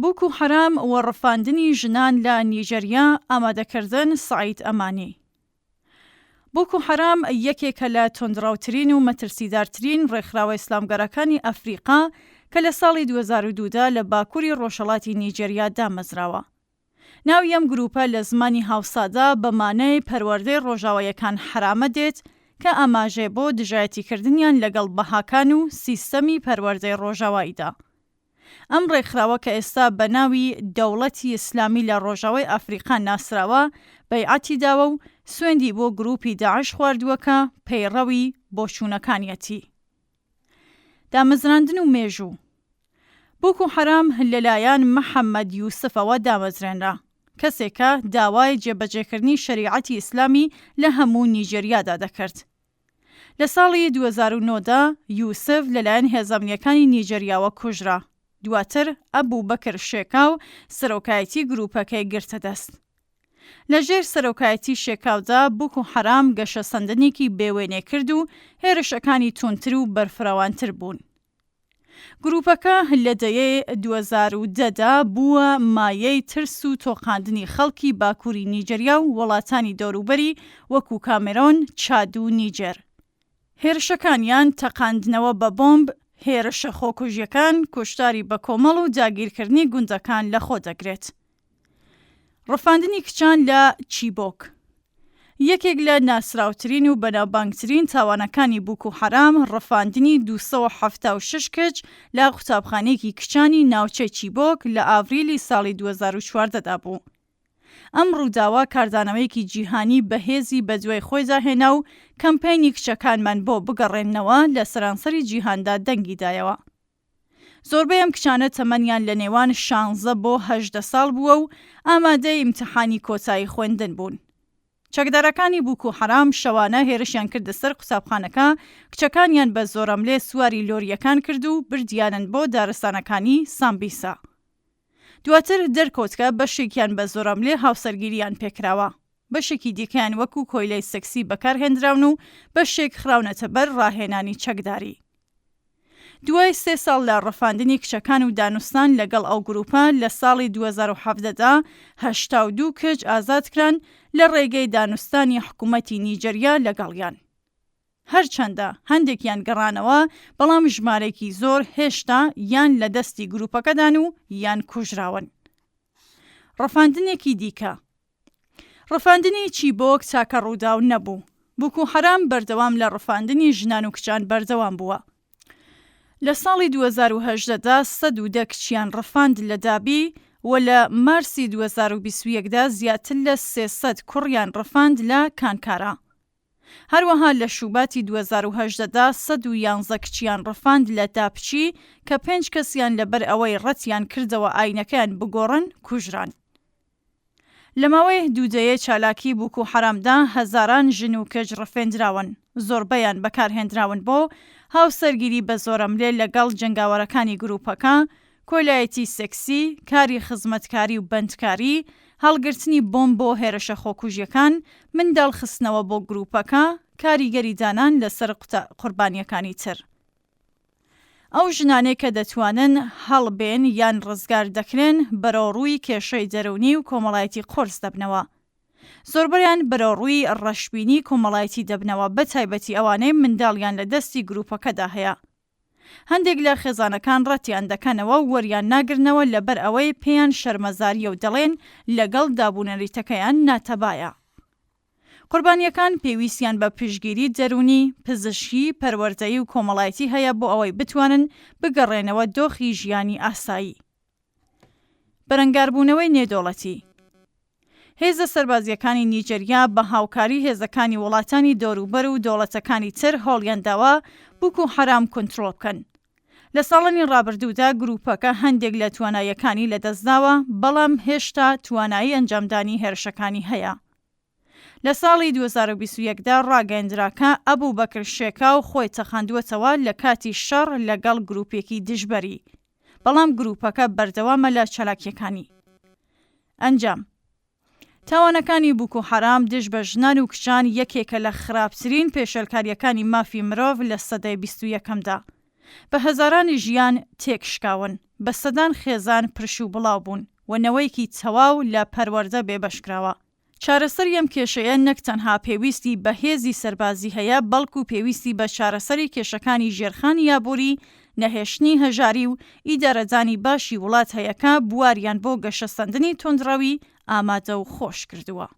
بوکو حرام وەڕەفاندنی ژنان لە نیجەریا ئامادەکردن سەعید ئەمانی. بوکو حرام یەکێکە لە تۆندراوترین و مەترسیدارترین ڕێکخراوە ئیسلامگەرەکانی ئەفریقا کە لە ساڵی 2002دا لە باکووری ڕۆژهەڵاتی نیجەریا دامەزراوە. ناوی ئەم گروپە لە زمانی هاوسادا بە مانای پەروەردەی ڕۆژاوایەکان حرامە دێت کە ئاماژێ بۆ دژایەتیکردنیان لەگەڵ بەهاکان و سیستەمی پەروەردەی ڕۆژاواییدا. ئەم ڕێکخراوە کە ئێستا بە ناوی دەوڵەتی ئیسلامی لە ڕۆژاوای ئەفریقا ناسراوە بەیعەتی داوە و سوێندی بۆ گروپی داعش خواردووەکە پەیڕەوی بۆچوونەکانیەتی. دامەزراندن و مێژوو. بوکو حرام لەلایەن محەممەد یوسفەوە دامەزرێنرا، کەسێکە داوای جێبەجێکردنی شەریعەتی ئیسلامی لە هەموو نیجەریادا دەکرد. لە ساڵی 2009دا یوسف لەلایەن هێزەمنیەکانی نیجەریاوە کوژرا. دواتر ئەبوو بەکر شێکاو سەرۆکایەتی گروپەکەی گرتە دەست. لەژێر سەرۆکایەتی شێکاودا بوکو حرام گەشە سەندنێکی بێوێنێ کرد و هێرشەکانی تونتر و بەرفراوانتر بوون. گروپەکە لە دەیەی 2010دا بووە مایەی ترس و تۆقاندنی خەڵکی باکووری نیجەریا و وڵاتانی دەوروبەری وەکو کامێرۆن، چاد و نیجەر. هێرشەکانیان تەقاندنەوە بە بۆمب، هێرشە خۆکوژیەکان، کوشتاری بە کۆمەڵ و داگیرکردنی گوندەکان لەخۆ دەگرێت. ڕەفاندنی کچان لە چیبۆک. یەکێک لە ناسراوترین و بەناوبانگترین تاوانەکانی بوکو حرام ڕەفاندنی 276 کچ لە قوتابخانەیەکی کچانی ناوچەی چیبۆک لە ئاڤریلی ساڵی 2014دا بوو. ئەم ڕووداوە کاردانەوەیەکی جیهانی بەهێزی بەدوای خۆیدا هێنا و کەمپەینی کچەکانمان بۆ بگەڕێنەوە لە سەرانسەری جیهاندا دەنگی دایەوە. زۆربەی ئەم کچانە تەمەنیان لە نێوان 16 بۆ 18 ساڵ بووە و ئامادەی ئیمتیحانی کۆتایی خوێندن بوون. چەکدارەکانی بوکو حرام شەوانە هێرشیان کردە سەر قوتابخانەکە، کچەکانیان بە زۆرەملێ سواری لۆریەکان کرد و بردیانن بۆ دارستانەکانی سامبیسا. دواتر دەرکۆتکە بەشێکیان بە زۆرەملێ هاوسەرگیریان پێکراوە. بەشێکی دیکەیان وەکو کۆیلەی سەکسی بەکارهێنراون و بەشێک خراونەتە بەر ڕاهێنانی چەکداری. دوای 3 ساڵ لە ڕەفاندنی کچەکان و دانوستان لەگەڵ ئەو گروپە لە ساڵی 2017دا 82 کچ ئازادکران لە ڕێگەی دانوستانی حکوومەتی نیجەریا لەگەڵیان. هەرچەندە هەندێکیان گەڕانەوە، بەڵام ژمارەیەکی زۆر هێشتا یان لە دەستی گروپەکەدان و یان کوژراون. ڕەفاندنێکی دیکە. ڕەفاندنی چیبۆک چاکە ڕووداو نەبوو. بوکو حرام بەردەوام لە ڕەفاندنی ژنان و کچان بەردەوام بووە. لە ساڵی 2018دا 110 کچیان ڕەفاند لە دابی و لە مارسی 2021دا زیاتر لە 300 کوڕیان ڕەفاند لە کانکارا. هەروەها لە شوباتی 2018دا 111 کچیان ڕەفاند لە داپچی کە 5 کەسیان لەبەر ئەوەی ڕەتیان کردەوە ئاینەکەیان بگۆڕن کوژران. لە ماوەی دوودەیە چالاکی بوکو حرامدا هەزاران ژن و کەچ ڕەفێندراون. زۆربەیان بەکارهێنراون بۆ هاوسەرگیری بە زۆرەملێ لەگەڵ جەنگاوەرەکانی گروپەکە، کۆلایەتی سەکسی، کاری خزمەتکاری و بەندکاری، هەڵگرتنی بۆمب بۆ هێرشە خۆکوژیەکان، منداڵ خستنەوە بۆ گروپەکە، کاریگەری دانان لەسەر قوربانیەکانی تر. ئەو ژنانەی کە دەتوانن هەڵبێن یان ڕزگار دەکرێن بەرەوڕووی کێشەی دەرونی و کۆمەڵایەتی قورس دەبنەوە. زۆربەیان بەرەوڕووی ڕەشبینی کۆمەڵایەتی دەبنەوە، بە تایبەتی ئەوانەی منداڵیان لە دەستی گروپەکەدا هەیە. هەندێک لە خێزانەکان ڕەتیان دەکەنەوە و وەریان ناگرنەوە لەبەر ئەوەی پێیان شەرمەزاریە و دەڵێن لەگەڵ دابوونەریتەکەیان ناتەبایە. قوربانیەکان پێویستیان بە پشتگیری دەرونی، پزیشکی، پەروەردەیی و کۆمەڵایەتی هەیە بۆ ئەوەی بتوانن بگەڕێنەوە دۆخی ژیانی ئاسایی. بەرەنگاربوونەوەی نێودەوڵەتی. هێزە سەربازیەکانی نیجەریا بە هاوکاری هێزەکانی وڵاتانی دەوروبەر و دەوڵەتەکانی تر هەوڵیانداوە بوکو حرام کۆنتڕۆڵ بکەن. لە ساڵانی ڕابردوودا گروپەکە هەندێک لە تواناییەکانی لەدەستداوە، بەڵام هێشتا توانایی ئەنجامدانی هێرشەکانی هەیە. لە ساڵی 2021دا ڕاگەیەندراکە ئەبوو بەکر شێکاو خۆی تەخاندووەتەوە لە کاتی شەڕ لەگەڵ گروپێکی دژبەری، بەڵام گروپەکە بەردەوامە لە چالاکیەکانی. ئەنجام تاوانەکانی بوکو حرام دژ بە ژنان و کچان یەکێکە لە خراپترین پێشەلکاریەکانی مافی مرۆڤ لە سەدەی 21دا. بە هەزارانی ژیان تێکشکاون، بە سەدان خێزان پرش و بڵاو بوون و نەوەیەکی تەواو لە پەروەردە بێبەشکراوە. چارەسەر ئەم کێشەیە نەک تەنها پێویستی بە هێزی سەربازی هەیە، بەڵکو پێویستی بە چارەسەری کێشەکانی ژێرخانی یابووری، نەهێشتنی هەژاری و ئیدارەدانی باشی وڵات هەیەکە بواریان بۆ گەشەسەندنی تۆندڕەوی ئامادە و خۆش کردووە.